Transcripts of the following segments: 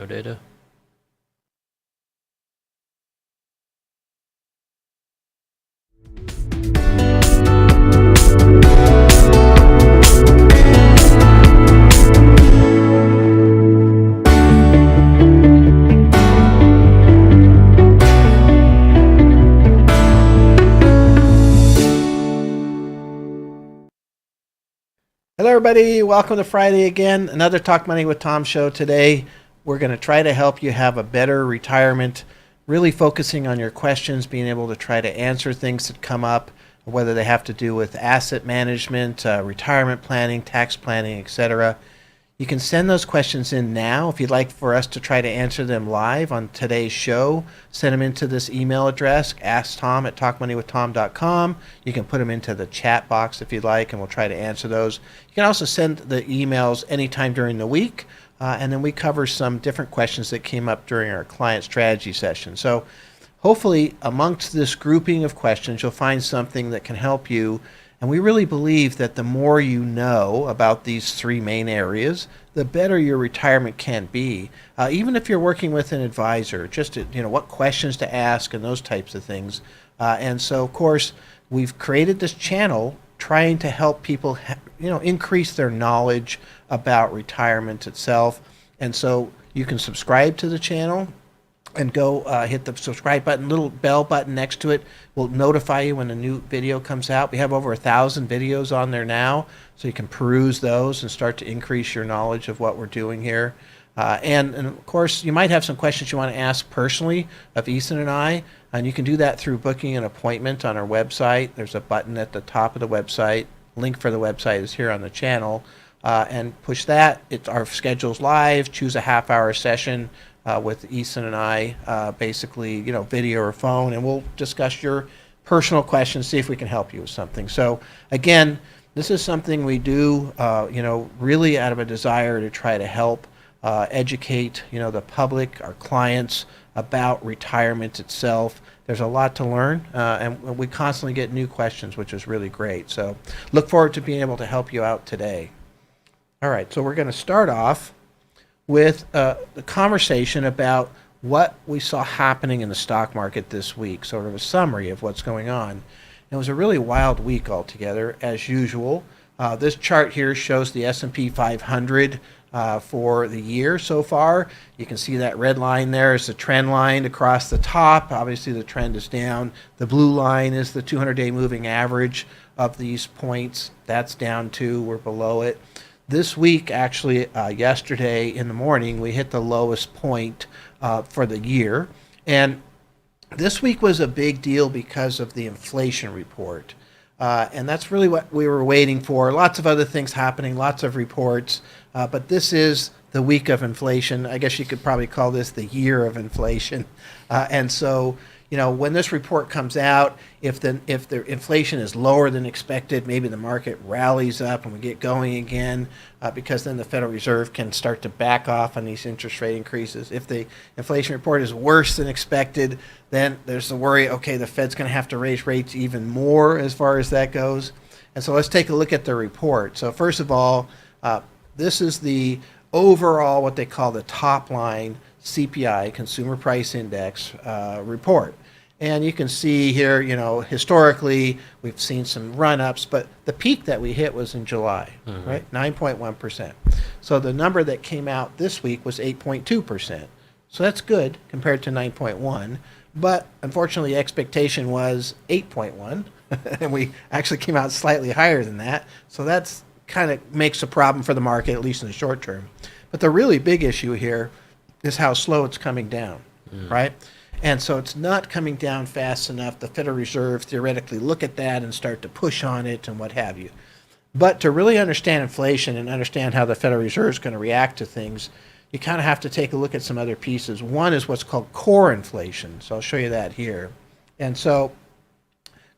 No data. Hello, everybody. Welcome to Friday again. Another Talk Money with Tom show today. We're going to try to help you have a better retirement, really focusing on your questions, being able to try to answer things that come up, whether they have to do with asset management, retirement planning, tax planning, etc. You can send those questions in now if you'd like for us to try to answer them live on today's show. Send them into this email address, asktom@talkmoneywithtom.com. You can put them into the chat box if you'd like, and we'll try to answer those. You can also send the emails anytime during the week, and then we cover some different questions that came up during our client strategy session. So hopefully amongst this grouping of questions, you'll find something that can help you. And we really believe that the more you know about these three main areas, the better your retirement can be. Even if you're working with an advisor, just to, what questions to ask and those types of things. And so, of course, we've created this channel trying to help people, increase their knowledge about retirement itself. And so you can subscribe to the channel and go hit the subscribe button. Little bell button next to it will notify you when a new video comes out. We have over 1,000 videos on there now, so you can peruse those and start to increase your knowledge of what we're doing here. And of course, you might have some questions you want to ask personally of Ethan and I, and you can do that through booking an appointment on our website. There's a button at the top of the website. Link for the website is here on the channel. And push that. Our schedule's live. Choose a half-hour session with Ethan and I, basically, video or phone, and we'll discuss your personal questions, see if we can help you with something. So again, this is something we do, really out of a desire to try to help educate, the public, our clients, about retirement itself. There's a lot to learn, and we constantly get new questions, which is really great. So look forward to being able to help you out today. All right, so we're going to start off with the conversation about what we saw happening in the stock market this week, sort of a summary of what's going on. It was a really wild week altogether, as usual. This chart here shows the S&P 500 for the year so far. You can see that red line there is the trend line across the top. Obviously, the trend is down. The blue line is the 200-day moving average of these points. That's down too. We're below it. This week, actually, yesterday in the morning, we hit the lowest point for the year. And this week was a big deal because of the inflation report. And that's really what we were waiting for. Lots of other things happening, lots of reports. But this is the week of inflation. I guess you could probably call this the year of inflation. And so, when this report comes out, if the inflation is lower than expected, maybe the market rallies up and we get going again, because then the Federal Reserve can start to back off on these interest rate increases. If the inflation report is worse than expected, then there's the worry, okay, the Fed's going to have to raise rates even more as far as that goes. And so let's take a look at the report. So first of all, this is the overall, what they call the top line CPI, Consumer Price Index report. And you can see here, historically, we've seen some run-ups, but the peak that we hit was in July, right? 9.1%. So the number that came out this week was 8.2%. So that's good compared to 9.1. But unfortunately, the expectation was 8.1, and we actually came out slightly higher than that. So that's kind of makes a problem for the market, at least in the short term. But the really big issue here is how slow it's coming down, right? And so it's not coming down fast enough. The Federal Reserve theoretically look at that and start to push on it and what have you. But to really understand inflation and understand how the Federal Reserve is going to react to things, you kind of have to take a look at some other pieces. One is what's called core inflation. So I'll show you that here. And so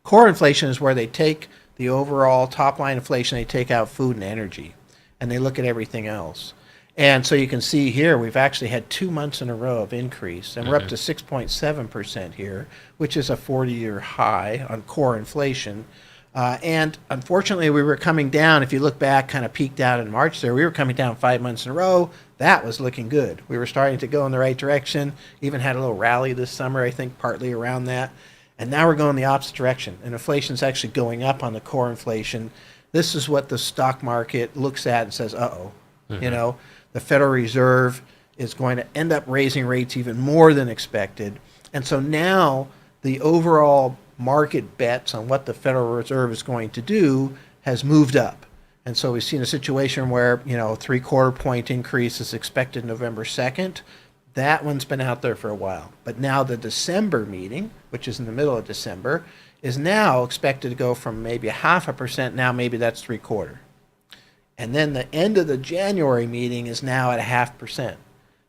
core inflation is where they take the overall top line inflation, they take out food and energy, and they look at everything else. And so you can see here, we've actually had 2 months in a row of increase, and we're up to 6.7% here, which is a 40-year high on core inflation. And unfortunately, we were coming down. If you look back, kind of peaked out in March there, we were coming down 5 months in a row. That was looking good. We were starting to go in the right direction. Even had a little rally this summer, I think, partly around that. And now we're going the opposite direction. And inflation's actually going up on the core inflation. This is what the stock market looks at and says, uh-oh. You know, the Federal Reserve is going to end up raising rates even more than expected. And so now the overall market bets on what the Federal Reserve is going to do has moved up. And so we've seen a situation where, you know, 3/4 point increase is expected November 2nd. That one's been out there for a while. But now the December meeting, which is in the middle of December, is now expected to go from maybe 0.5%. Now maybe that's 3/4. And then the end of the January meeting is now at 0.5%.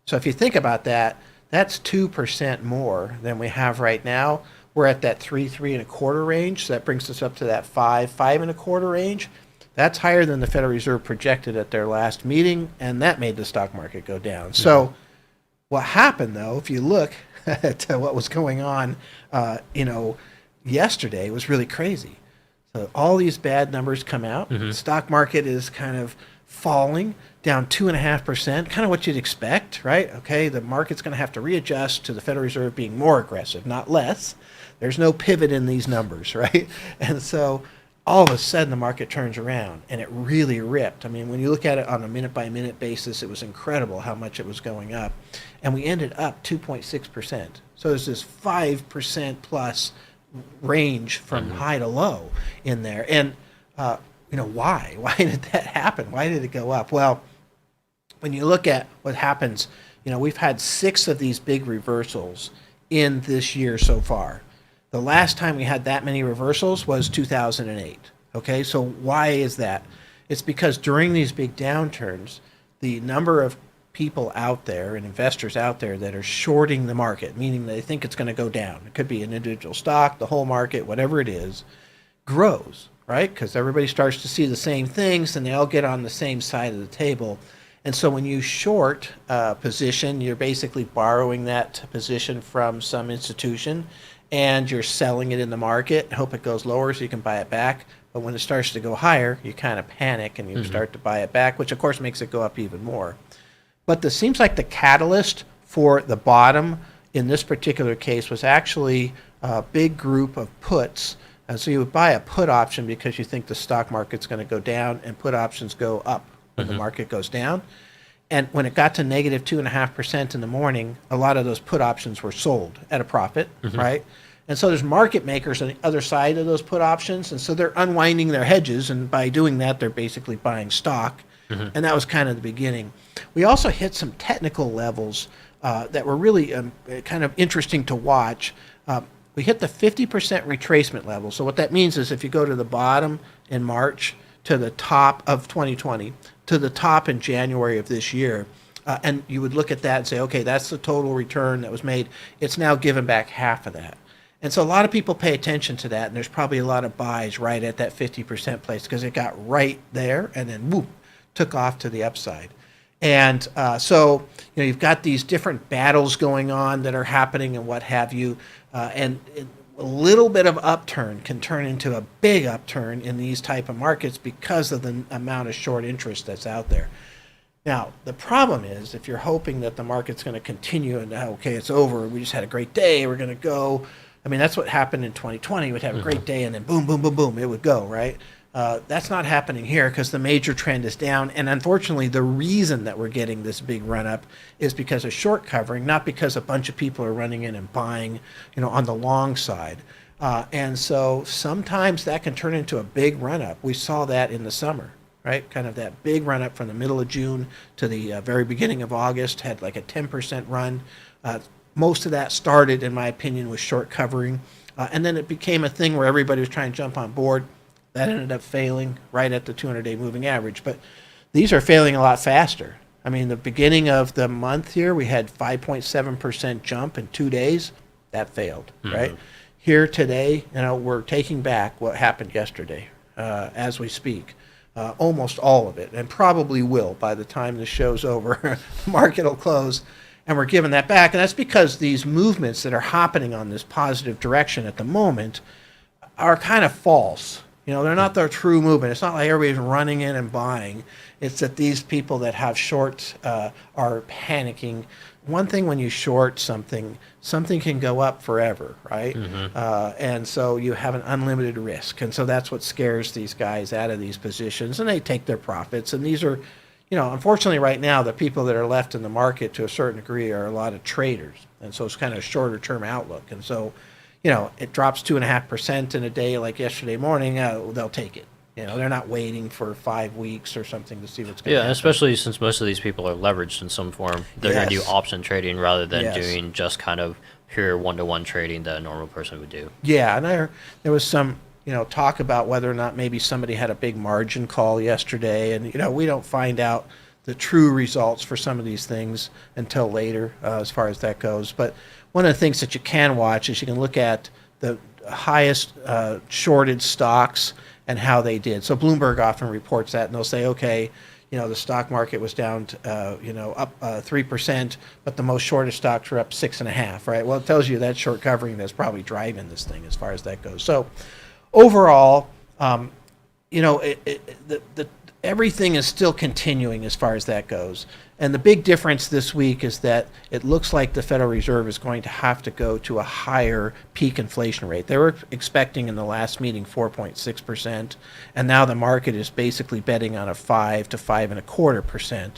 So if you think about that, that's 2% more than we have right now. We're at that 3.25 range. So that brings us up to that 5.25 range. That's higher than the Federal Reserve projected at their last meeting, and that made the stock market go down. So what happened, though, if you look at what was going on, yesterday was really crazy. So all these bad numbers come out. The stock market is kind of falling down 2.5%, kind of what you'd expect, right? Okay, the market's going to have to readjust to the Federal Reserve being more aggressive, not less. There's no pivot in these numbers, right? And so all of a sudden the market turns around and it really ripped. I mean, when you look at it on a minute-by-minute basis, it was incredible how much it was going up. And we ended up 2.6%. So there's this 5% plus range from high to low in there. And, why? Why did that happen? Why did it go up? Well, when you look at what happens, we've had 6 of these big reversals in this year so far. The last time we had that many reversals was 2008. Okay, so why is that? It's because during these big downturns, the number of people out there and investors out there that are shorting the market, meaning they think it's going to go down. It could be an individual stock, the whole market, whatever it is, grows, right? Because everybody starts to see the same things and they all get on the same side of the table. And so when you short a position, you're basically borrowing that position from some institution and you're selling it in the market, hope it goes lower so you can buy it back. But when it starts to go higher, you kind of panic and you start to buy it back, which of course makes it go up even more. But this seems like the catalyst for the bottom in this particular case was actually a big group of puts. And so you would buy a put option because you think the stock market's going to go down, and put options go up when the market goes down. And when it got to negative 2.5% in the morning, a lot of those put options were sold at a profit, right? And so there's market makers on the other side of those put options, and so they're unwinding their hedges, and by doing that, they're basically buying stock. And that was kind of the beginning. We also hit some technical levels that were really kind of interesting to watch. We hit the 50% retracement level. So what that means is if you go to the bottom in March to the top of 2020, to the top in January of this year, and you would look at that and say, okay, that's the total return that was made. It's now given back half of that. And so a lot of people pay attention to that, and there's probably a lot of buys right at that 50% place because it got right there and then whoop, took off to the upside. And so you've got these different battles going on that are happening and what have you, and a little bit of upturn can turn into a big upturn in these type of markets because of the amount of short interest that's out there. Now, the problem is if you're hoping that the market's going to continue and, okay, it's over, we just had a great day, we're going to go. I mean, that's what happened in 2020. We'd have a great day and then boom, boom, boom, boom, it would go, right? That's not happening here because the major trend is down. And unfortunately, the reason that we're getting this big run up is because of short covering, not because a bunch of people are running in and buying, on the long side. And so sometimes that can turn into a big run up. We saw that in the summer, right? Kind of that big run up from the middle of June to the very beginning of August, had like a 10% run. Most of that started, in my opinion, with short covering. And then it became a thing where everybody was trying to jump on board. That ended up failing right at the 200-day moving average. But these are failing a lot faster. I mean, the beginning of the month here, we had 5.7% jump in 2 days. That failed, right? Here today, we're taking back what happened yesterday as we speak. Almost all of it, and probably will by the time the show's over. The market will close, and we're giving that back. And that's because these movements that are happening on this positive direction at the moment are kind of false. They're not the true movement. It's not like everybody's running in and buying. It's that these people that have shorts are panicking. One thing when you short something can go up forever, right? And so you have an unlimited risk. And so that's what scares these guys out of these positions, and they take their profits. And these are, unfortunately right now, the people that are left in the market to a certain degree are a lot of traders. And so it's kind of a shorter term outlook. And so, it drops 2.5% in a day like yesterday morning, they'll take it. They're not waiting for 5 weeks or something to see what's going to happen. Yeah, especially since most of these people are leveraged in some form. They're going to do option trading rather than doing just kind of pure one-to-one trading that a normal person would do. Yeah, and there was some, talk about whether or not maybe somebody had a big margin call yesterday. And, we don't find out the true results for some of these things until later as far as that goes. But one of the things that you can watch is you can look at the highest shorted stocks and how they did. So Bloomberg often reports that, and they'll say, okay, the stock market was down, up 3%, but the most shorted stocks were up 6.5%, right? Well, it tells you that short covering that's probably driving this thing as far as that goes. So overall, everything is still continuing as far as that goes. And the big difference this week is that it looks like the Federal Reserve is going to have to go to a higher peak inflation rate. They were expecting in the last meeting 4.6%, and now the market is basically betting on a 5 to 5.25%.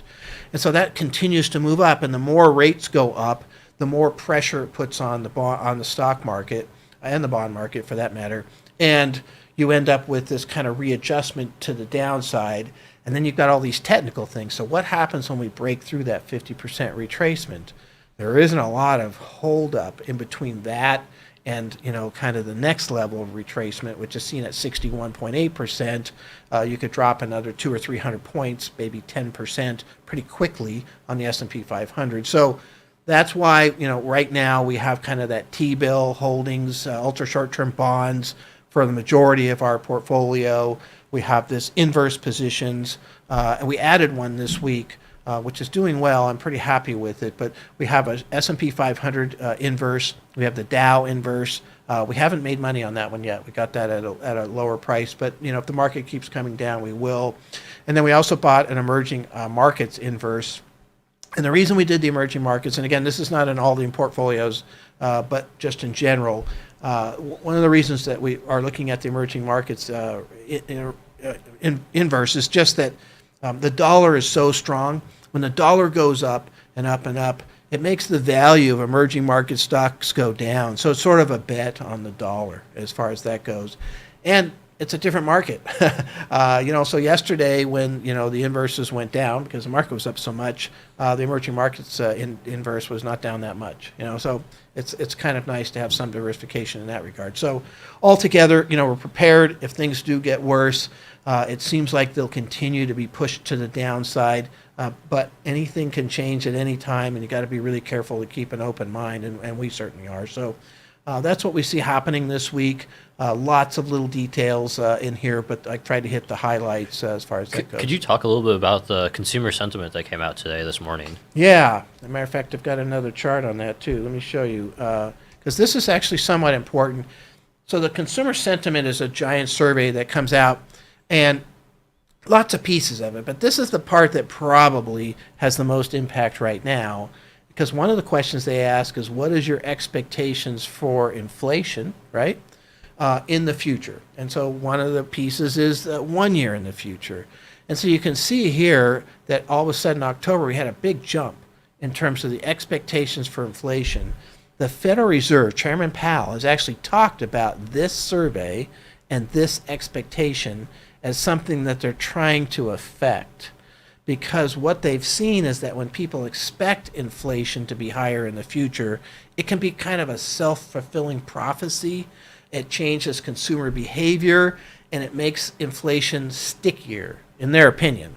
And so that continues to move up, and the more rates go up, the more pressure it puts on the stock market and the bond market for that matter. And you end up with this kind of readjustment to the downside, and then you've got all these technical things. So what happens when we break through that 50% retracement? There isn't a lot of holdup in between that and kind of the next level of retracement, which is seen at 61.8%. You could drop another 200 or 300 points, maybe 10% pretty quickly on the S&P 500. So that's why right now we have kind of that T-bill holdings, ultra short-term bonds for the majority of our portfolio. We have this inverse positions, and we added one this week, which is doing well. I'm pretty happy with it. But we have a S&P 500 inverse. We have the Dow inverse. We haven't made money on that one yet. We got that at a lower price. But if the market keeps coming down, we will. And then we also bought an emerging markets inverse. And the reason we did the emerging markets, and again, this is not in all the portfolios, but just in general, one of the reasons that we are looking at the emerging markets inverse is just that the dollar is so strong. When the dollar goes up and up and up, it makes the value of emerging market stocks go down. So it's sort of a bet on the dollar as far as that goes. And it's a different market. So yesterday when, the inverses went down because the market was up so much, the emerging markets inverse was not down that much, so it's kind of nice to have some diversification in that regard. So altogether, we're prepared if things do get worse. It seems like they'll continue to be pushed to the downside, but anything can change at any time, and you got to be really careful to keep an open mind, and we certainly are. So that's what we see happening this week. Lots of little details in here, but I tried to hit the highlights as far as that goes. Could you talk a little bit about the consumer sentiment that came out this morning? Yeah. As a matter of fact, I've got another chart on that too. Let me show you, because this is actually somewhat important. So the consumer sentiment is a giant survey that comes out, and lots of pieces of it, but this is the part that probably has the most impact right now. Because one of the questions they ask is, what is your expectations for inflation, right, in the future? And so one of the pieces is 1 year in the future. And so you can see here that all of a sudden in October we had a big jump in terms of the expectations for inflation. The Federal Reserve, Chairman Powell, has actually talked about this survey and this expectation as something that they're trying to affect. Because what they've seen is that when people expect inflation to be higher in the future, it can be kind of a self-fulfilling prophecy. It changes consumer behavior, and it makes inflation stickier, in their opinion.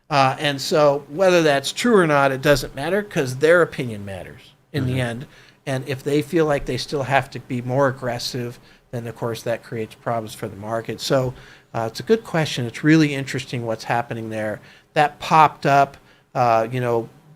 And so whether that's true or not, it doesn't matter, because their opinion matters in the end. And if they feel like they still have to be more aggressive, then of course that creates problems for the market. So it's a good question. It's really interesting what's happening there. That popped up,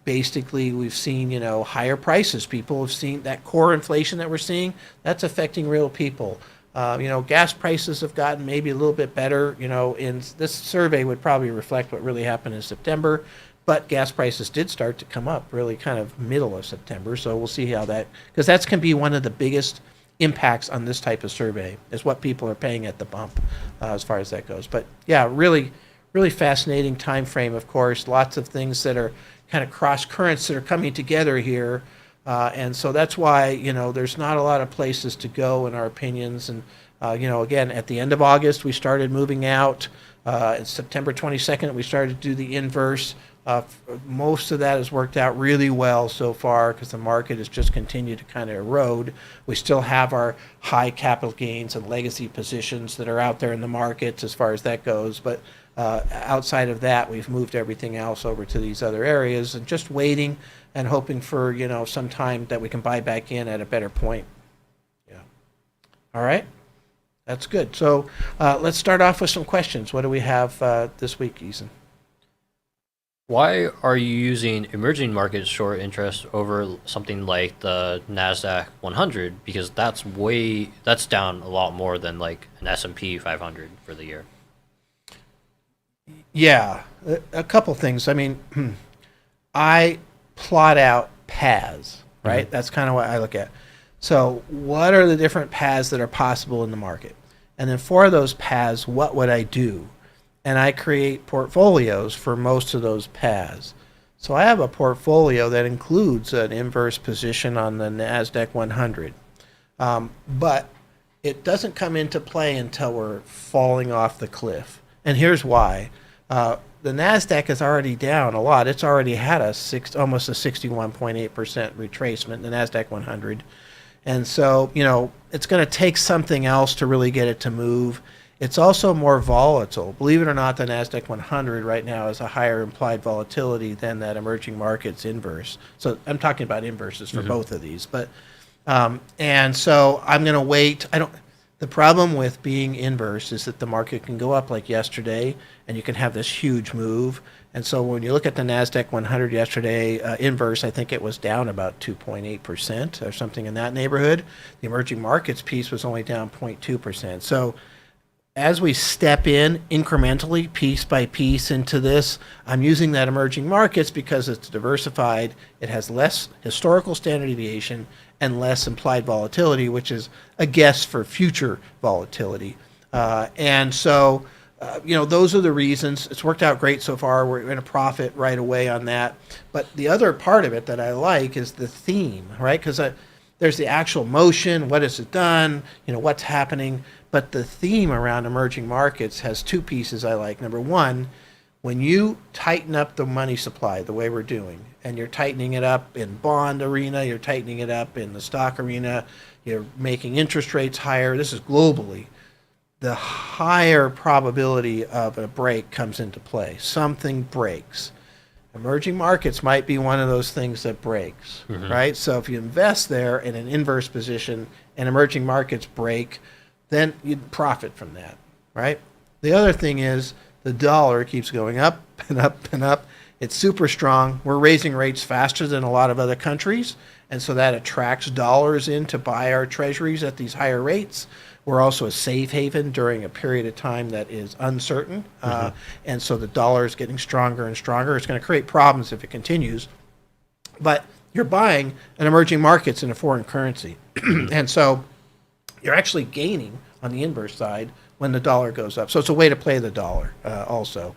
basically we've seen, higher prices. People have seen that core inflation that we're seeing, that's affecting real people. Gas prices have gotten maybe a little bit better. In this survey would probably reflect what really happened in September, but gas prices did start to come up really kind of middle of September. So we'll see how that, because that's can be one of the biggest impacts on this type of survey is what people are paying at the bump as far as that goes. But yeah, really, really fascinating time frame. Of course, lots of things that are kind of cross currents that are coming together here. And so that's why, there's not a lot of places to go in our opinions. And, again, at the end of August, we started moving out. September 22nd, we started to do the inverse. Most of that has worked out really well so far because the market has just continued to kind of erode. We still have our high capital gains and legacy positions that are out there in the markets as far as that goes. But outside of that, we've moved everything else over to these other areas and just waiting and hoping for, some time that we can buy back in at a better point. Yeah. All right. That's good. So let's start off with some questions. What do we have this week, Ethan? Why are you using emerging market short interest over something like the NASDAQ 100? Because that's down a lot more than like an S&P 500 for the year. Yeah, a couple things. I mean, I plot out paths, right? Mm-hmm. That's kind of what I look at. So what are the different paths that are possible in the market? And then for those paths, what would I do? And I create portfolios for most of those paths. So I have a portfolio that includes an inverse position on the NASDAQ 100. But it doesn't come into play until we're falling off the cliff. And here's why. The NASDAQ is already down a lot. It's already had almost a 61.8% retracement, the NASDAQ 100. And so, it's going to take something else to really get it to move. It's also more volatile. Believe it or not, the NASDAQ 100 right now has a higher implied volatility than that emerging markets inverse. So I'm talking about inverses for both of these. But and so I'm going to wait. The problem with being inverse is that the market can go up like yesterday, and you can have this huge move. And so when you look at the NASDAQ 100 yesterday, inverse, I think it was down about 2.8% or something in that neighborhood. The emerging markets piece was only down 0.2%. So as we step in incrementally, piece by piece into this, I'm using that emerging markets because it's diversified. It has less historical standard deviation and less implied volatility, which is a guess for future volatility. And so, those are the reasons. It's worked out great so far. We're going to profit right away on that. But the other part of it that I like is the theme, right? Because there's the actual motion. What has it done? What's happening? But the theme around emerging markets has two pieces I like. Number one, when you tighten up the money supply the way we're doing, and you're tightening it up in bond arena, you're tightening it up in the stock arena, you're making interest rates higher, this is globally, the higher probability of a break comes into play. Something breaks. Emerging markets might be one of those things that breaks, right? So if you invest there in an inverse position and emerging markets break, then you'd profit from that, right? The other thing is the dollar keeps going up and up and up. It's super strong. We're raising rates faster than a lot of other countries, and so that attracts dollars in to buy our treasuries at these higher rates. We're also a safe haven during a period of time that is uncertain, and so the dollar is getting stronger and stronger. It's going to create problems if it continues, but you're buying an emerging markets in a foreign currency, and so you're actually gaining on the inverse side when the dollar goes up. So it's a way to play the dollar also.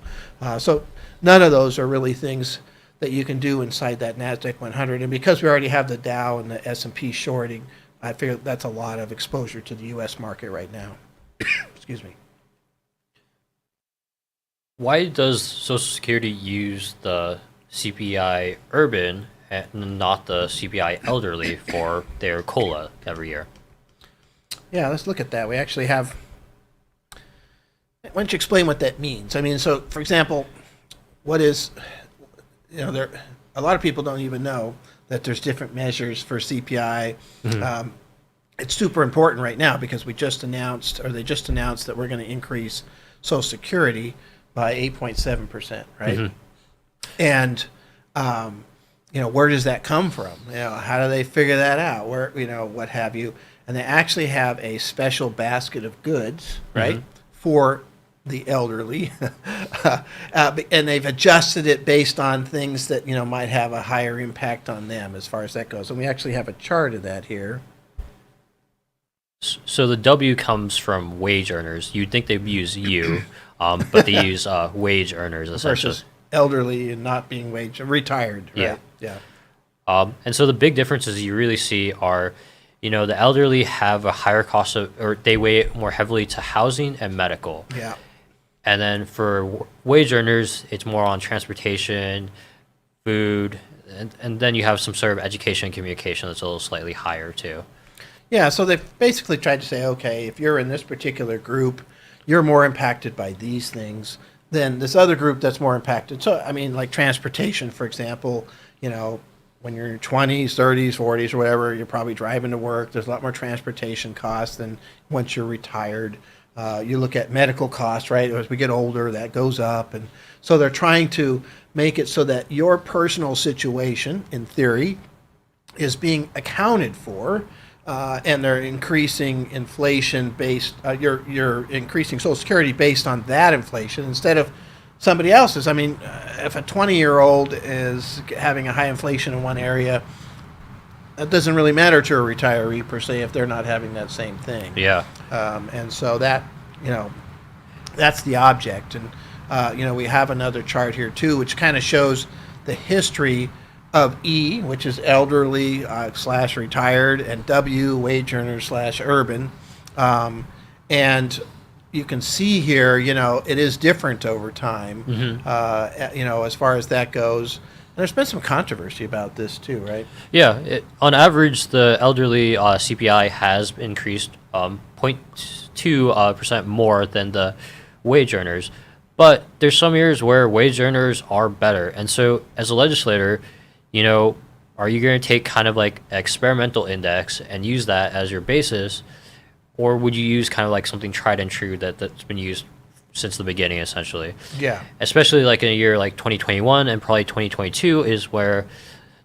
So none of those are really things that you can do inside that NASDAQ 100. And because we already have the Dow and the S&P shorting, I figure that's a lot of exposure to the U.S. market right now. Excuse me. Why does Social Security use the CPI urban and not the CPI elderly for their COLA every year? Yeah, let's look at that. We actually have... Why don't you explain what that means? I mean, so, for example, what is... a lot of people don't even know that there's different measures for CPI. It's super important right now because they just announced that we're going to increase Social Security by 8.7%, right? And, where does that come from? How do they figure that out? Where, what have you? and they actually have a special basket of goods, right, for the elderly, and they've adjusted it based on things that might have a higher impact on them as far as that goes. And we actually have a chart of that here. So the W comes from wage earners. You'd think they'd use you, but they use wage earners essentially. Versus elderly and not being retired, right? Yeah. And so the big differences you really see are, the elderly have a higher cost of, or they weigh more heavily to housing and medical. Yeah. And then for wage earners, it's more on transportation, food, and then you have some sort of education and communication that's a little slightly higher too. Yeah, so they've basically tried to say, okay, if you're in this particular group, you're more impacted by these things than this other group that's more impacted. So, I mean, like transportation, for example, when you're in your 20s, 30s, 40s, or whatever, you're probably driving to work. There's a lot more transportation costs than once you're retired. You look at medical costs, right? As we get older, that goes up. And so they're trying to make it so that your personal situation, in theory, is being accounted for, and they're increasing inflation based, you're increasing Social Security based on that inflation instead of somebody else's. I mean, if a 20-year-old is having a high inflation in one area, that doesn't really matter to a retiree per se if they're not having that same thing. Yeah. And so that, that's the object. And, we have another chart here too, which kind of shows the history of E, which is elderly / retired, and W, wage earner / urban. And you can see here, it is different over time, as far as that goes. There's been some controversy about this too, right? Yeah. On average, the elderly CPI has increased 0.2% more than the wage earners. But there's some years where wage earners are better. And so as a legislator, are you going to take kind of like an experimental index and use that as your basis? Or would you use kind of like something tried and true that's been used since the beginning, essentially? Yeah. Especially like in a year like 2021 and probably 2022 is where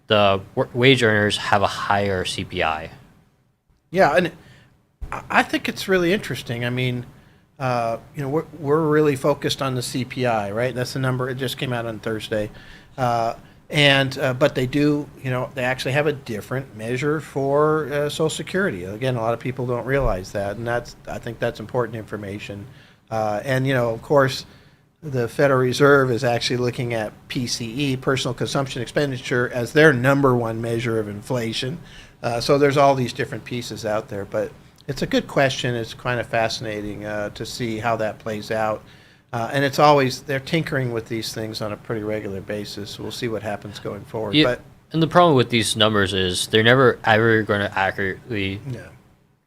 the wage earners have a higher CPI. Yeah, and I think it's really interesting. I mean, we're really focused on the CPI, right? That's the number. It just came out on Thursday. But they do, they actually have a different measure for Social Security. Again, a lot of people don't realize that, and I think that's important information. Of course, the Federal Reserve is actually looking at PCE, personal consumption expenditure, as their number one measure of inflation. So there's all these different pieces out there, but it's a good question. It's kind of fascinating to see how that plays out. And it's always, they're tinkering with these things on a pretty regular basis. We'll see what happens going forward. Yeah, and the problem with these numbers is they're never ever going to accurately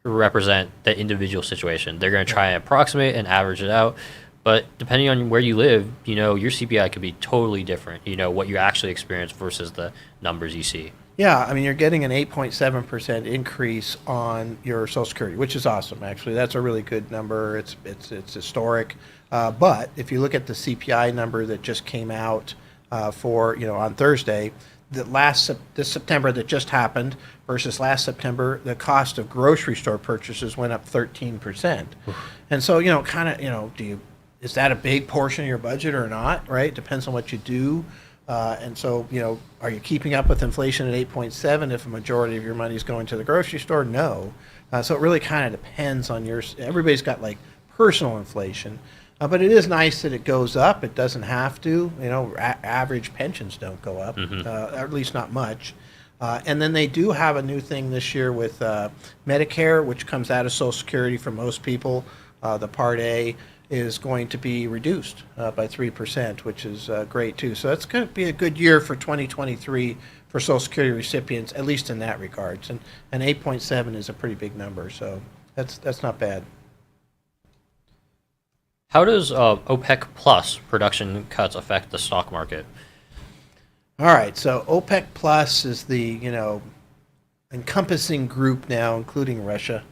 represent the individual situation. They're going to try and approximate and average it out. But depending on where you live, your CPI could be totally different, what you actually experience versus the numbers you see. Yeah, I mean, you're getting an 8.7% increase on your Social Security, which is awesome, actually. That's a really good number. It's historic. But if you look at the CPI number that just came out on Thursday, this September that just happened versus last September, the cost of grocery store purchases went up 13%. And so, is that a big portion of your budget or not, right? Depends on what you do. And so, are you keeping up with inflation at 8.7 if a majority of your money is going to the grocery store? No. So it really kind of depends on everybody's got like personal inflation. But it is nice that it goes up. It doesn't have to. Average pensions don't go up, or at least not much. And then they do have a new thing this year with Medicare, which comes out of Social Security for most people. The Part A is going to be reduced by 3%, which is great too. So it's going to be a good year for 2023 for Social Security recipients, at least in that regards. And 8.7 is a pretty big number, so that's not bad. How does OPEC Plus production cuts affect the stock market? All right, so OPEC Plus is the encompassing group now, including Russia.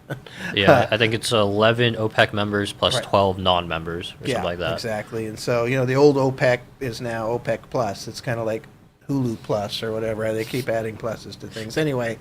Yeah, I think it's 11 OPEC members plus Right. 12 non-members or something like that. Exactly. And so, the old OPEC is now OPEC Plus. It's kind of like Hulu Plus or whatever. They keep adding pluses to things. Anyway,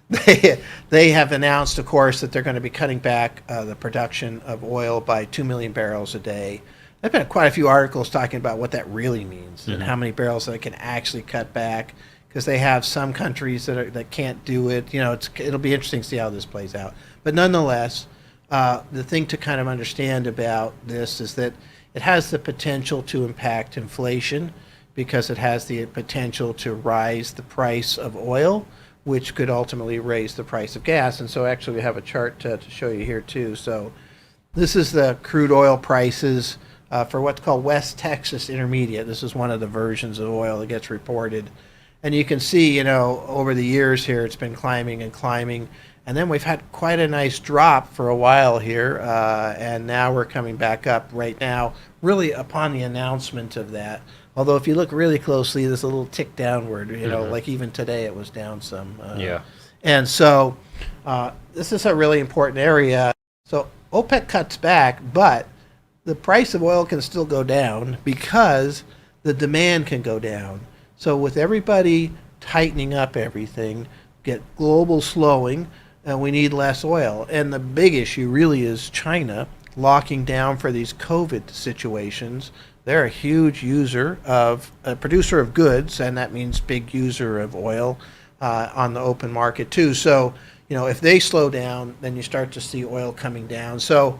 they have announced, of course, that they're going to be cutting back the production of oil by 2 million barrels a day. There've been quite a few articles talking about what that really means and how many barrels they can actually cut back, because they have some countries that can't do it. It'll be interesting to see how this plays out. But nonetheless, the thing to kind of understand about this is that it has the potential to impact inflation, because it has the potential to rise the price of oil, which could ultimately raise the price of gas. And so actually we have a chart to show you here too. So this is the crude oil prices for what's called West Texas Intermediate. This is one of the versions of oil that gets reported. And you can see, over the years here, it's been climbing and climbing. And then we've had quite a nice drop for a while here. And now we're coming back up right now, really upon the announcement of that. Although if you look really closely, there's a little tick downward, like even today it was down some. Yeah. And so this is a really important area. So OPEC cuts back, but the price of oil can still go down because the demand can go down. So with everybody tightening up everything, get global slowing, and we need less oil. And the big issue really is China locking down for these COVID situations. They're a huge producer of goods, and that means big user of oil on the open market too. So, if they slow down, then you start to see oil coming down. So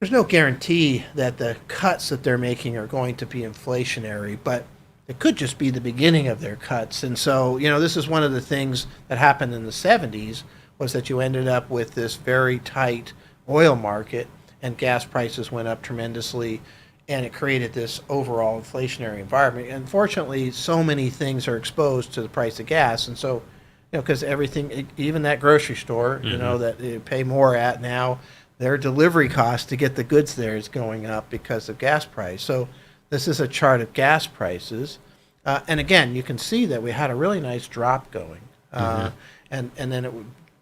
there's no guarantee that the cuts that they're making are going to be inflationary, but it could just be the beginning of their cuts. And so, this is one of the things that happened in the 70s, was that you ended up with this very tight oil market, and gas prices went up tremendously, and it created this overall inflationary environment. Unfortunately, so many things are exposed to the price of gas, and so, because everything, even that grocery store, that you pay more at now, their delivery cost to get the goods there is going up because of gas price. So this is a chart of gas prices, and again, you can see that we had a really nice drop going, and then it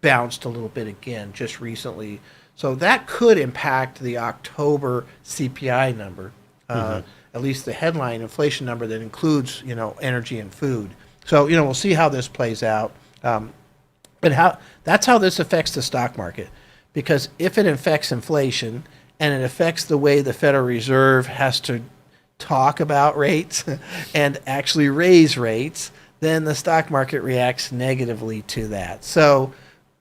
bounced a little bit again just recently. So that could impact the October CPI number, at least the headline inflation number that includes, energy and food. So, we'll see how this plays out. But that's how this affects the stock market, because if it affects inflation and it affects the way the Federal Reserve has to talk about rates and actually raise rates, then the stock market reacts negatively to that. So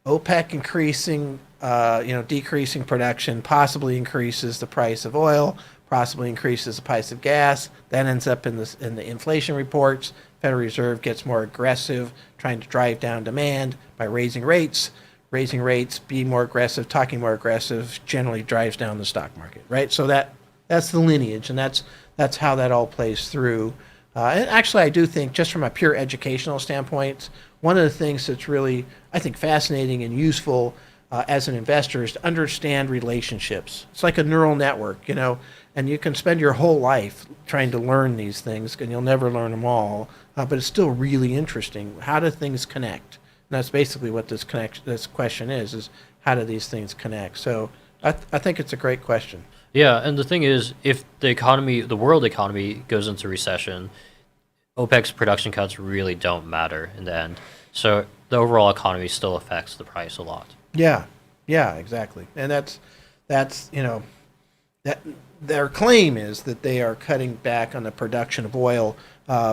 OPEC increasing, decreasing production possibly increases the price of oil, possibly increases the price of gas. That ends up in the inflation reports. Federal Reserve gets more aggressive, trying to drive down demand by raising rates. Raising rates, being more aggressive, talking more aggressive, generally drives down the stock market, right? So that's the lineage, and that's how that all plays through. And actually, I do think, just from a pure educational standpoint, one of the things that's really, I think, fascinating and useful as an investor is to understand relationships. It's like a neural network, and you can spend your whole life trying to learn these things, and you'll never learn them all, but it's still really interesting. How do things connect? And that's basically what this question is how do these things connect? So I think it's a great question. Yeah, and the thing is, if the world economy goes into recession, OPEC's production cuts really don't matter in the end. So the overall economy still affects the price a lot. Yeah, exactly. And that's that their claim is that they are cutting back on the production of oil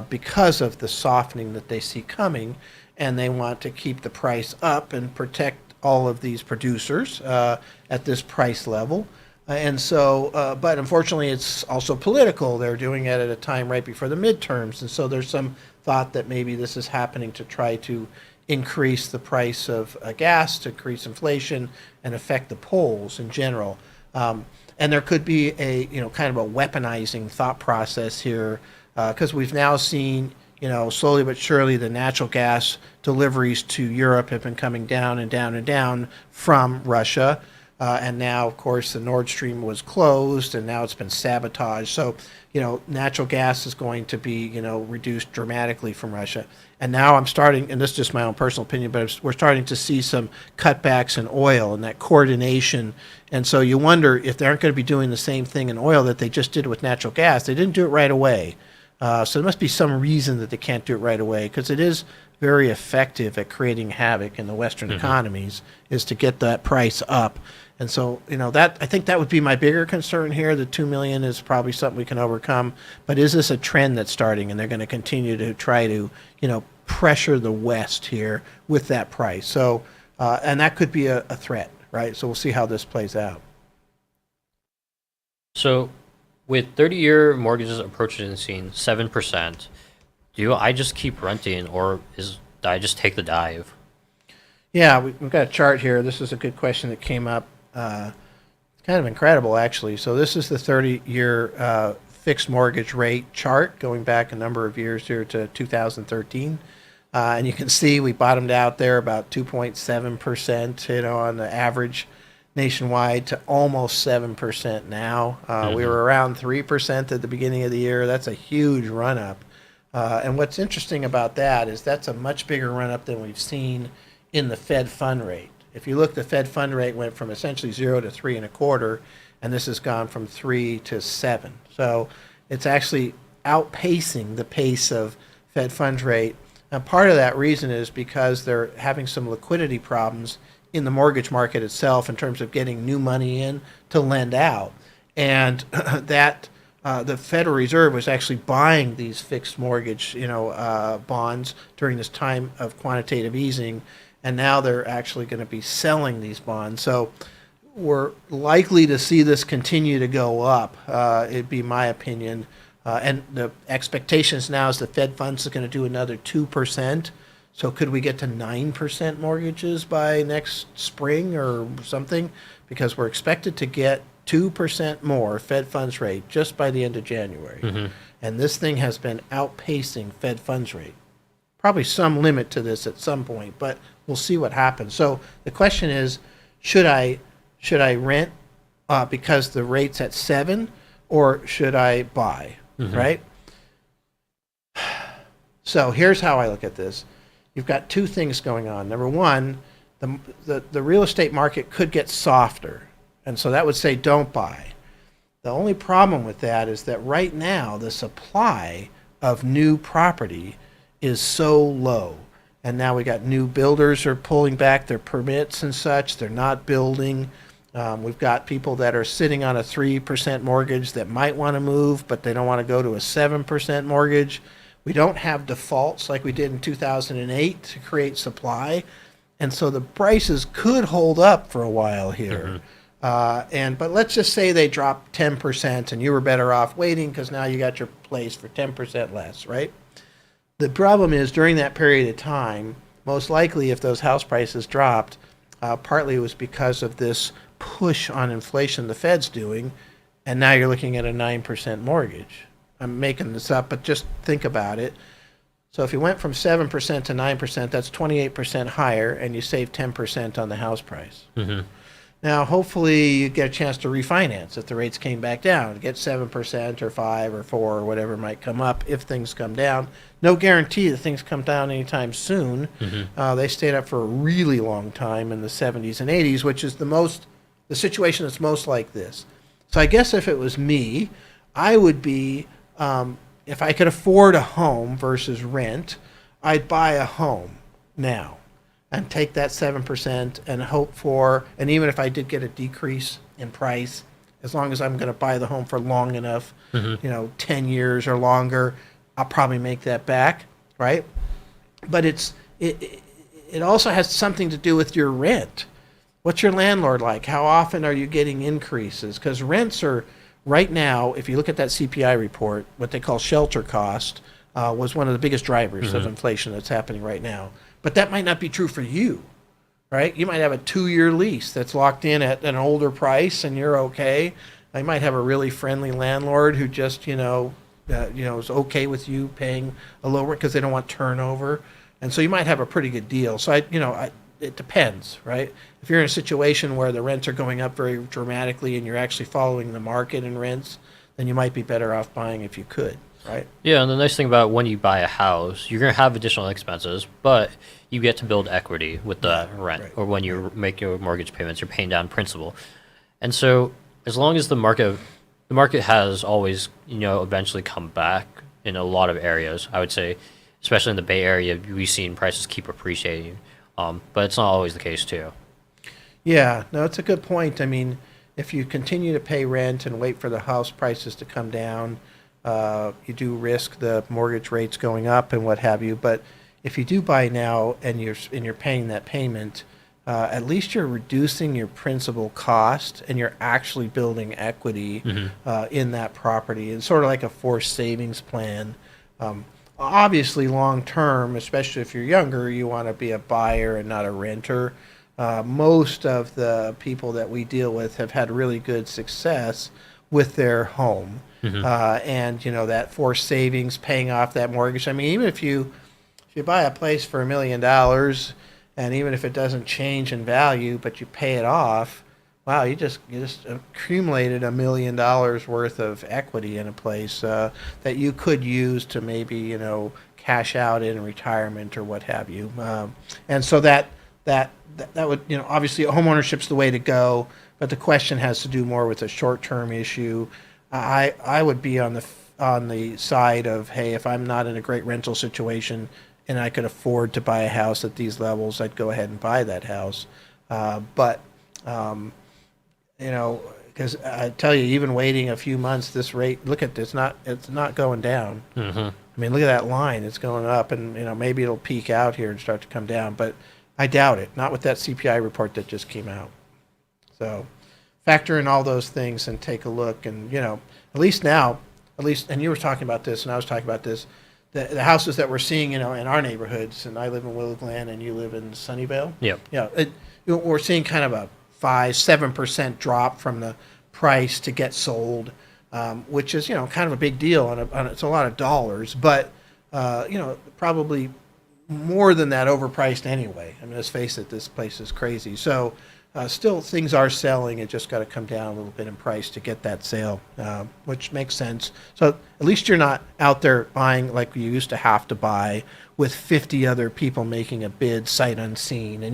because of the softening that they see coming, and they want to keep the price up and protect all of these producers at this price level. And so, but unfortunately, it's also political. They're doing it at a time right before the midterms. And so there's some thought that maybe this is happening to try to increase the price of gas, to increase inflation, and affect the polls in general. And there could be a, kind of a weaponizing thought process here, because we've now seen, slowly but surely the natural gas deliveries to Europe have been coming down and down and down from Russia. And now, of course, the Nord Stream was closed, and now it's been sabotaged. So, natural gas is going to be, reduced dramatically from Russia. And now I'm starting, and this is just my own personal opinion, but we're starting to see some cutbacks in oil and that coordination. And so you wonder if they aren't going to be doing the same thing in oil that they just did with natural gas. They didn't do it right away. So there must be some reason that they can't do it right away, because it is very effective at creating havoc in the Western economies, is to get that price up. And so, that, I think that would be my bigger concern here. The 2 million is probably something we can overcome. But is this a trend that's starting, and they're going to continue to try to, pressure the West here with that price? So, and that could be a threat, right? So we'll see how this plays out. So, with 30-year mortgages approaching 7%, do I just keep renting, or do I just take the dive? Yeah, we've got a chart here. This is a good question that came up. It's kind of incredible, actually. So this is the 30-year fixed mortgage rate chart going back a number of years here to 2013. And you can see we bottomed out there about 2.7%, on the average nationwide, to almost 7% now. We were around 3% at the beginning of the year. That's a huge run up. And what's interesting about that is that's a much bigger run up than we've seen in the Fed fund rate. If you look, the Fed fund rate went from essentially 0 to 3.25, and this has gone from 3 to 7. So it's actually outpacing the pace of Fed funds rate. And part of that reason is because they're having some liquidity problems in the mortgage market itself in terms of getting new money in to lend out. And that the Federal Reserve was actually buying these fixed mortgage, bonds during this time of quantitative easing, and now they're actually going to be selling these bonds. So we're likely to see this continue to go up, it'd be my opinion. And the expectations now is the Fed funds is going to do another 2%. So could we get to 9% mortgages by next spring or something? Because we're expected to get 2% more Fed funds rate just by the end of January. And this thing has been outpacing Fed funds rate. Probably some limit to this at some point, but we'll see what happens. So the question is, should I rent because the rate's at 7, or should I buy, right? So here's how I look at this. You've got two things going on. Number one, the real estate market could get softer, and so that would say don't buy. The only problem with that is that right now the supply of new property is so low. And now we got new builders are pulling back their permits and such. They're not building. We've got people that are sitting on a 3% mortgage that might want to move, but they don't want to go to a 7% mortgage. We don't have defaults like we did in 2008 to create supply. And so the prices could hold up for a while here. But let's just say they drop 10% and you were better off waiting because now you got your place for 10% less, right? The problem is during that period of time, most likely if those house prices dropped, partly it was because of this push on inflation the Fed's doing, and now you're looking at a 9% mortgage. I'm making this up, but just think about it. So if you went from 7% to 9%, that's 28% higher, and you save 10% on the house price. Now, hopefully you get a chance to refinance if the rates came back down, get 7% or 5 or 4 or whatever might come up if things come down. No guarantee that things come down anytime soon. They stayed up for a really long time in the 70s and 80s, which is the situation that's most like this. So I guess if it was me, I would be, if I could afford a home versus rent, I'd buy a home now and take that 7% and hope for, and even if I did get a decrease in price, as long as I'm going to buy the home for long enough, 10 years or longer, I'll probably make that back, right? But it also has something to do with your rent. What's your landlord like? How often are you getting increases? Because rents are, right now, if you look at that CPI report, what they call shelter cost was one of the biggest drivers of inflation that's happening right now. But that might not be true for you, right? You might have a 2-year lease that's locked in at an older price and you're okay. You might have a really friendly landlord who just, is okay with you paying a lower because they don't want turnover. And so you might have a pretty good deal. So, it depends, right? If you're in a situation where the rents are going up very dramatically and you're actually following the market in rents, then you might be better off buying if you could, right? Yeah, and the nice thing about when you buy a house, you're going to have additional expenses, but you get to build equity with the rent. Or when you make your mortgage payments, you're paying down principal. And so as long as the market has always, eventually come back in a lot of areas. I would say, especially in the Bay Area, we've seen prices keep appreciating. But it's not always the case too. Yeah, no, it's a good point. I mean, if you continue to pay rent and wait for the house prices to come down, you do risk the mortgage rates going up and what have you. But if you do buy now and you're paying that payment, at least you're reducing your principal cost and you're actually building equity in that property. It's sort of like a forced savings plan. Obviously, long term, especially if you're younger, you want to be a buyer and not a renter. Most of the people that we deal with have had really good success with their home. And, that forced savings, paying off that mortgage. I mean, even if you buy a place for $1 million, and even if it doesn't change in value, but you pay it off, wow, you just accumulated $1 million worth of equity in a place that you could use to maybe cash out in retirement or what have you. And so that would obviously homeownership's the way to go, but the question has to do more with a short-term issue. I would be on the side of, hey, if I'm not in a great rental situation and I could afford to buy a house at these levels, I'd go ahead and buy that house. But because I tell you, even waiting a few months, this rate, look at this, it's not going down. I mean, look at that line, it's going up, and maybe it'll peak out here and start to come down, but I doubt it. Not with that CPI report that just came out. So factor in all those things and take a look, and at least now, and you were talking about this, and I was talking about this. The houses that we're seeing, in our neighborhoods, and I live in Willow Glen, and you live in Sunnyvale. Yep. We're seeing kind of a 5-7% drop from the price to get sold, which is kind of a big deal, and it's a lot of dollars, but probably more than that overpriced anyway. I mean, let's face it, this place is crazy. So still, things are selling. It just got to come down a little bit in price to get that sale, which makes sense. So at least you're not out there buying like you used to have to buy with 50 other people making a bid sight unseen. And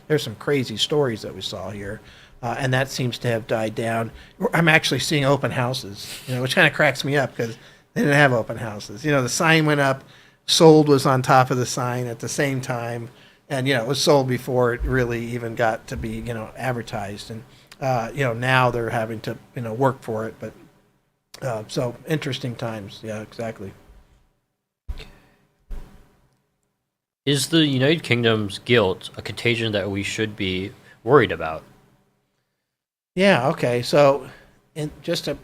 there's some crazy stories that we saw here, and that seems to have died down. I'm actually seeing open houses, which kind of cracks me up because they didn't have open houses. The sign went up, sold was on top of the sign at the same time. And, it was sold before it really even got to be, advertised. And, now they're having to, work for it. But so interesting times. Yeah, exactly. Is the United Kingdom's guilt a contagion that we should be worried about? Yeah, okay. So just to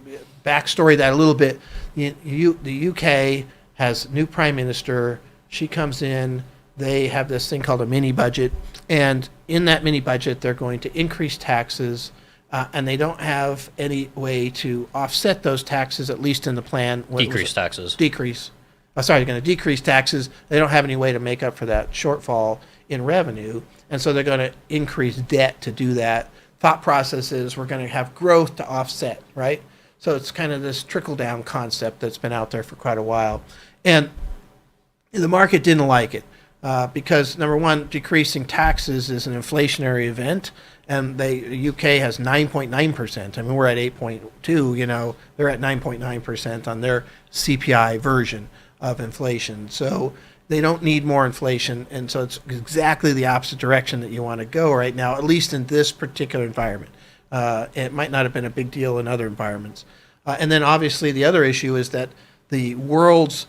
backstory that a little bit, the UK has new prime minister. She comes in. They have this thing called a mini budget, and in that mini budget, they're going to increase taxes, and they don't have any way to offset those taxes, at least in the plan. Decrease taxes. Decrease. They're going to decrease taxes. They don't have any way to make up for that shortfall in revenue, and so they're going to increase debt to do that. Thought process is we're going to have growth to offset, right? So it's kind of this trickle-down concept that's been out there for quite a while, and the market didn't like it. Because number one, decreasing taxes is an inflationary event, and the UK has 9.9%. I mean, we're at 8.2. They're at 9.9% on their CPI version of inflation. So they don't need more inflation, and so it's exactly the opposite direction that you want to go right now, at least in this particular environment. It might not have been a big deal in other environments. And then obviously the other issue is that the world's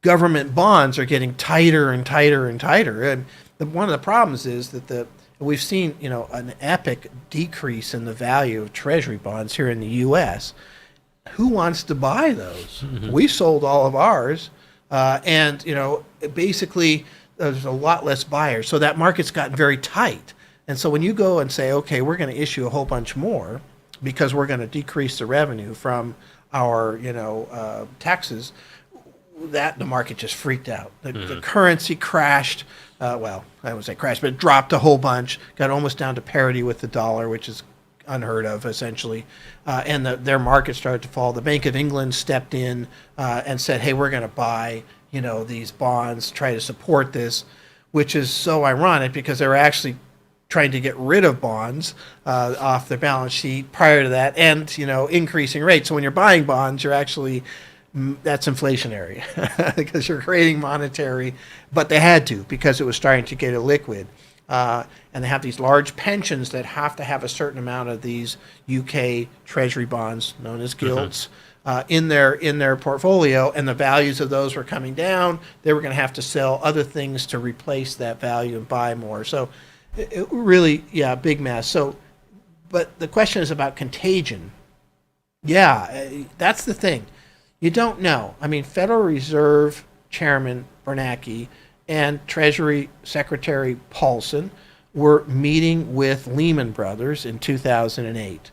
government bonds are getting tighter and tighter and tighter. And one of the problems is that we've seen an epic decrease in the value of treasury bonds here in the U.S. Who wants to buy those? We sold all of ours, and basically there's a lot less buyers. So that market's gotten very tight. And so when you go and say, okay, we're going to issue a whole bunch more because we're going to decrease the revenue from our taxes, that the market just freaked out. The currency crashed. Well, I wouldn't say crashed, but it dropped a whole bunch. Got almost down to parity with the dollar, which is unheard of, essentially. And their market started to fall. The Bank of England stepped in and said, "Hey, we're going to buy, these bonds, try to support this," which is so ironic because they were actually trying to get rid of bonds off their balance sheet prior to that, and increasing rates. So when you're buying bonds, you're actually that's inflationary because you're creating monetary, but they had to because it was starting to get illiquid. And they have these large pensions that have to have a certain amount of these UK Treasury bonds, known as gilts, in their portfolio, and the values of those were coming down. They were going to have to sell other things to replace that value and buy more. So, it really, yeah, big mess. So, but the question is about contagion. Yeah, that's the thing. You don't know. I mean, Federal Reserve Chairman Bernanke and Treasury Secretary Paulson were meeting with Lehman Brothers in 2008.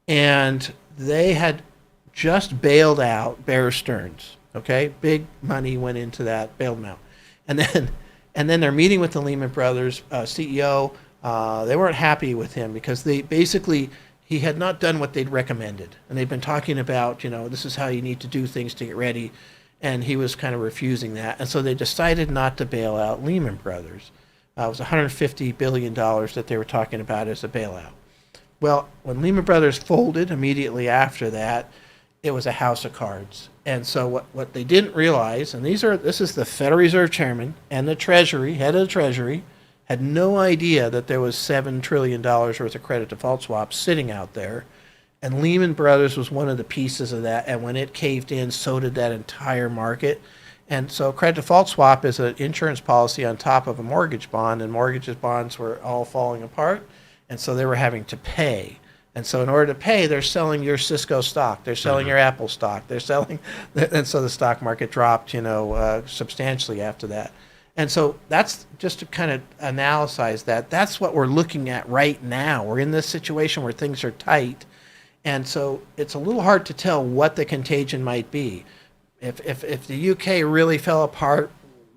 And they had just bailed out Bear Stearns. Okay? Big money went into that, bailed them out. And then they're meeting with the Lehman Brothers CEO. They weren't happy with him because they basically, he had not done what they'd recommended. And they'd been talking about, this is how you need to do things to get ready. And he was kind of refusing that. And so they decided not to bail out Lehman Brothers. It was $150 billion that they were talking about as a bailout. Well, when Lehman Brothers folded immediately after that, it was a house of cards. And so what they didn't realize, and this is the Federal Reserve Chairman and the Treasury, head of the Treasury, had no idea that there was $7 trillion worth of credit default swaps sitting out there. And Lehman Brothers was one of the pieces of that. And when it caved in, so did that entire market. And so credit default swap is an insurance policy on top of a mortgage bond, and mortgage bonds were all falling apart. And so they were having to pay. And so in order to pay, they're selling your Cisco stock. They're selling your Apple stock. They're selling, and so the stock market dropped, substantially after that. And so that's just to kind of analyze that. That's what we're looking at right now. We're in this situation where things are tight. And so it's a little hard to tell what the contagion might be. If the UK really fell apart,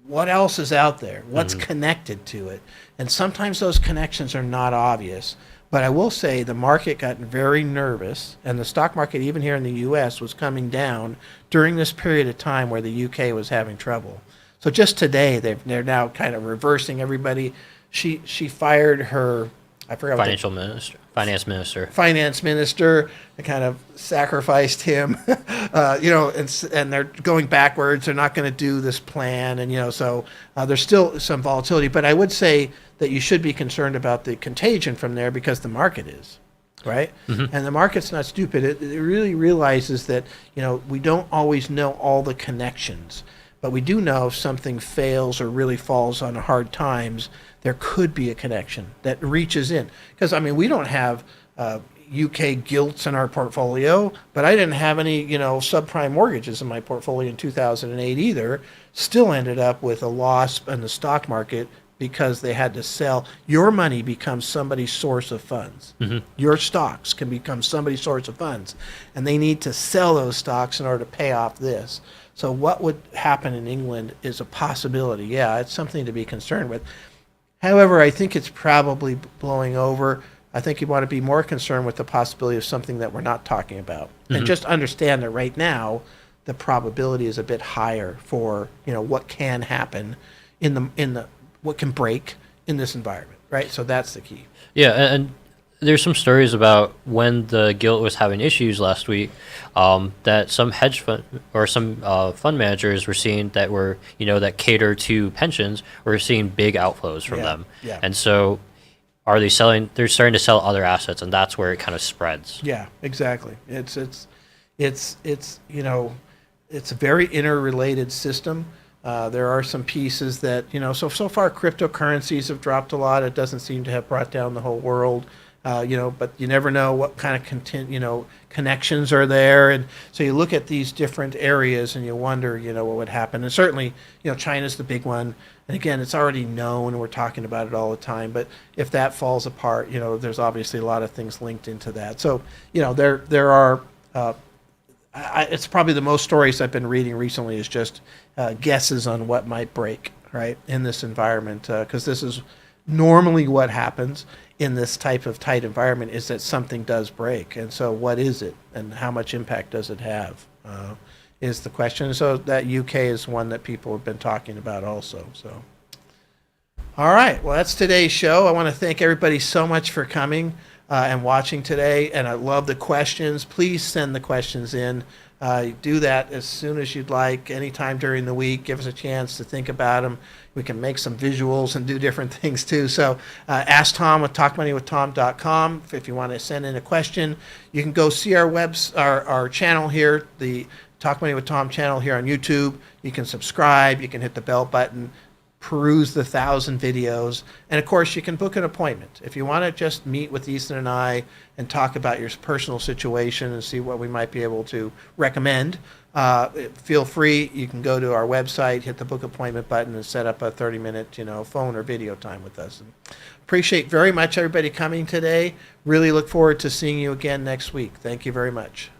what else is out there? What's connected to it? And sometimes those connections are not obvious. But I will say the market got very nervous, and the stock market, even here in the U.S., was coming down during this period of time where the U.K. was having trouble. So just today, they're now kind of reversing everybody. She fired her, I forgot finance minister, and kind of sacrificed him, and they're going backwards. They're not going to do this plan, and so there's still some volatility. But I would say that you should be concerned about the contagion from there because the market is, right? And the market's not stupid. It really realizes that we don't always know all the connections, but we do know if something fails or really falls on hard times, there could be a connection that reaches in. Because, we don't have UK gilts in our portfolio, but I didn't have any, subprime mortgages in my portfolio in 2008 either. Still ended up with a loss in the stock market because they had to sell. Your money becomes somebody's source of funds. Your stocks can become somebody's source of funds. And they need to sell those stocks in order to pay off this. So what would happen in England is a possibility. Yeah, it's something to be concerned with. However, I think it's probably blowing over. I think you want to be more concerned with the possibility of something that we're not talking about. And just understand that right now, the probability is a bit higher for, what can happen in the what can break in this environment, right? So that's the key. Yeah, and there's some stories about when the gilt was having issues last week, that some hedge fund or some fund managers were seeing that that cater to pensions, were seeing big outflows from them. Yeah. And so are they selling? They're starting to sell other assets, and that's where it kind of spreads. Yeah, exactly. It's a very interrelated system. There are some pieces that, so far cryptocurrencies have dropped a lot. It doesn't seem to have brought down the whole world, but you never know what kind of connections are there. And so you look at these different areas and you wonder, what would happen. And certainly, China's the big one. And again, it's already known. We're talking about it all the time. But if that falls apart, there's obviously a lot of things linked into that. So, there are... it's probably the most stories I've been reading recently is just guesses on what might break, right, in this environment. Because this is normally what happens in this type of tight environment is that something does break. And so what is it and how much impact does it have is the question. So that UK is one that people have been talking about also. So, all right. Well, that's today's show. I want to thank everybody so much for coming and watching today. And I love the questions. Please send the questions in. Do that as soon as you'd like, anytime during the week. Give us a chance to think about them. We can make some visuals and do different things too. So ask Tom with talkmoneywithtom.com if you want to send in a question. You can go see our channel here, the Talk Money with Tom channel here on YouTube. You can subscribe. You can hit the bell button, peruse the 1,000 videos, and of course you can book an appointment if you want to just meet with Ethan and I and talk about your personal situation and see what we might be able to recommend. Feel free. You can go to our website, hit the book appointment button, and set up a 30-minute phone or video time with us. And appreciate very much everybody coming today. Really look forward to seeing you again next week. Thank you very much.